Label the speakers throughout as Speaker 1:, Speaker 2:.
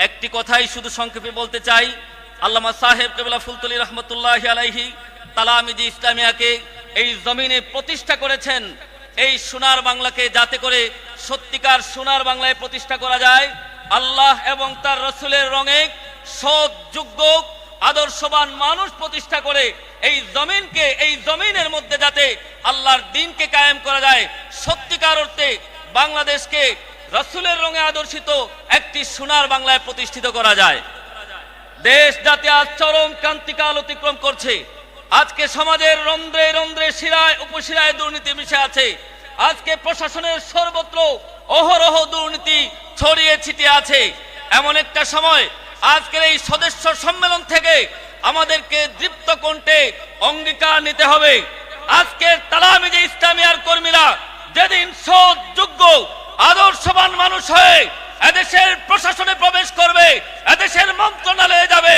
Speaker 1: একটি কথাই শুধু সংক্ষেপে বলতে চাই, আল্লামা সাহেব কেবলা ফুলতলি রহমতুল্লাহি আলাইহি তালামিজি ইসলামিয়াকে এই জমিনে প্রতিষ্ঠা করেছেন এই সোনার বাংলাকে, যাতে করে সত্যিকার সোনার বাংলায় প্রতিষ্ঠা করা যায়। আল্লাহ এবং তার রসুলের রঙে সৎ, যোগ্য, আদর্শবান মানুষ প্রতিষ্ঠা করে এই জমিনকে, এই জমিনের মধ্যে যাতে আল্লাহর দ্বীনকে কায়েম করা যায়, সত্যিকার অর্থে বাংলাদেশকে রসুলের রঙে আদর্শিত একটি সোনার বাংলায় প্রতিষ্ঠিত করা যায়। দেশ জাতি আজ চরম ক্রান্তিকাল অতিক্রম করছে। আজকে সমাজের রন্ধ্রে রন্ধ্রে, শিরায় উপশিরায় দুর্নীতি মিশে আছে। আজকে প্রশাসনের সর্বত্র অহরহ দুর্নীতি ছড়িয়ে ছিটিয়ে আছে। এমন একটা সময় আজকের এই সদস্য সম্মেলন থেকে আমাদেরকে দীপ্ত কণ্ঠে অঙ্গীকার নিতে হবে। আজকের তালামিজি ইসলামিয়ার কর্মীরা যেদিন সৎ, যোগ্য, আদর্শবান মানুষ হয়ে এদেশের প্রশাসনে প্রবেশ করবে, এদেশের মন্ত্রণালয়ে যাবে,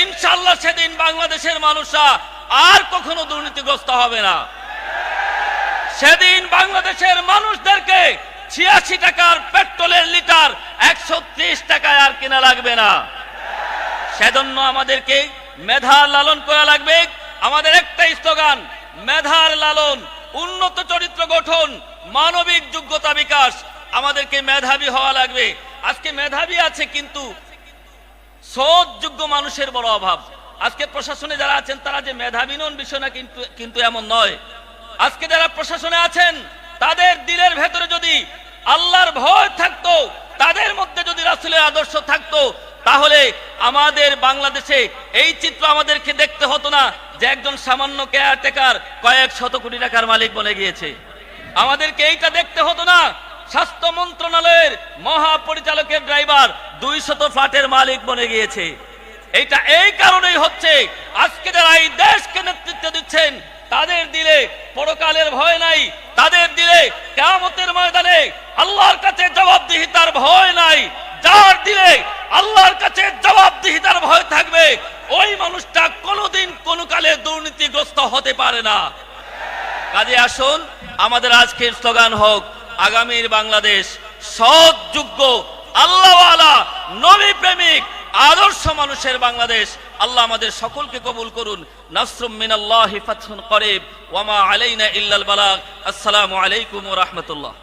Speaker 1: ইনশাআল্লাহ সেদিন বাংলাদেশের মানুষরা আর কখনো দুর্নীতিগ্রস্ত হবে না। সেদিন বাংলাদেশের মানুষদেরকে 86 টাকার পেট্রোলের লিটার 130 টাকায় আর কেনা লাগবে না। সেজন্য আমাদেরকে মেধার লালন করা লাগবে। আমাদের একটাই স্লোগান, মেধার লালন, উন্নত চরিত্র গঠন, মানবিক যোগ্যতা বিকাশ। আমাদেরকে মেধাবী হওয়া লাগবে। আজকে মেধাবী আছে কিন্তু সৎ, যোগ্য মানুষের বড় অভাব। আজকে প্রশাসনে যারা আছেন তারা যে মেধাবী নন বিষয় না, কিন্তু এমন নয়। আজকে যারা প্রশাসনে আছেন তাদের দিলের ভেতরে যদি আল্লাহর ভয় থাকতো, তাদের মধ্যে যদি রাসূলের আদর্শ থাকতো, তাহলে আমাদের বাংলাদেশে এই চিত্র আমাদেরকে দেখতে হতো না যে একজন সামান্য কেয়ারটেকার কয়েক শত কোটি টাকার মালিক বনে গিয়েছে। আমাদেরকে এইটা দেখতে হতো না স্বাস্থ্য মন্ত্রণালয়ের মহাপরিচালকের ড্রাইভার 200 ফ্ল্যাটের মালিক বনে গিয়েছে। এইটা এই কারণেই হচ্ছে আজকে যারা এই দেশকে নেতৃত্ব দিচ্ছেন তাদের দিলে পরকালের ভয় নাই, তাদের দিলে কিয়ামতের ময়দানে আল্লাহর কাছে জবাবদিহিতার ভয় নাই। যার দিলে আল্লাহর কাছে জবাবদিহিতার ভয় থাকবে ওই মানুষটা কোনোদিন কোনো কালে দুর্নীতিগ্রস্ত হতে পারে না। কাজে আসুন আমাদের আজকের স্লোগান হোক, আগামীর বাংলাদেশ সৎ, যোগ্য, আল্লাহওয়ালা, নবী প্রেমিক, আদর্শ মানুষের বাংলাদেশ। আল্লাহ আমাদের সকলকে কবুল করুন। নাসরুম মিনাল্লাহি ফাতহুন করিব ওয়া মা আলাইনা ইল্লাল বালাগ। আসসালামু আলাইকুম ওয়া রাহমাতুল্লাহ।